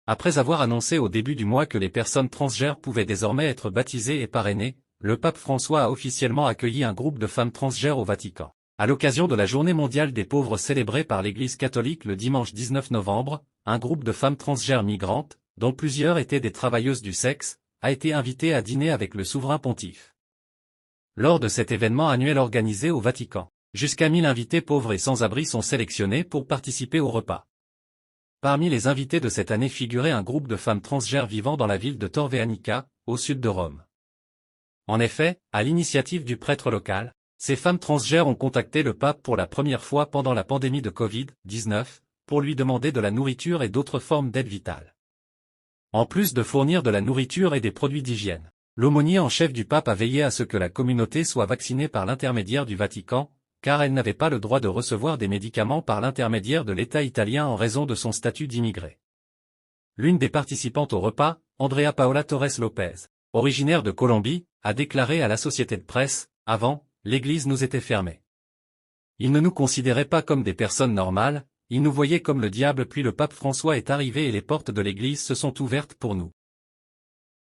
Après avoir annoncé au début du mois que les personnes transgenres pouvaient désormais être baptisées et parrainées, le pape François a officiellement accueilli un groupe de femmes transgenres au Vatican. À l'occasion de la Journée mondiale des pauvres célébrée par l'Église catholique le dimanche 19 novembre, un groupe de femmes transgenres migrantes, dont plusieurs étaient des travailleuses du sexe, a été invité à dîner avec le souverain pontife. Lors de cet événement annuel organisé au Vatican, jusqu'à 1000 invités pauvres et sans-abri sont sélectionnés pour participer au repas. Parmi les invités de cette année figurait un groupe de femmes transgenres vivant dans la ville de Torveanica, au sud de Rome. En effet, à l'initiative du prêtre local, ces femmes transgenres ont contacté le pape pour la première fois pendant la pandémie de Covid-19, pour lui demander de la nourriture et d'autres formes d'aide vitale. En plus de fournir de la nourriture et des produits d'hygiène, l'aumônier en chef du pape a veillé à ce que la communauté soit vaccinée par l'intermédiaire du Vatican, car elle n'avait pas le droit de recevoir des médicaments par l'intermédiaire de l'État italien en raison de son statut d'immigré. L'une des participantes au repas, Andrea Paola Torres Lopez, originaire de Colombie, a déclaré à la société de presse, « Avant, l'Église nous était fermée. Ils ne nous considéraient pas comme des personnes normales, ils nous voyaient comme le diable puis le pape François est arrivé et les portes de l'Église se sont ouvertes pour nous.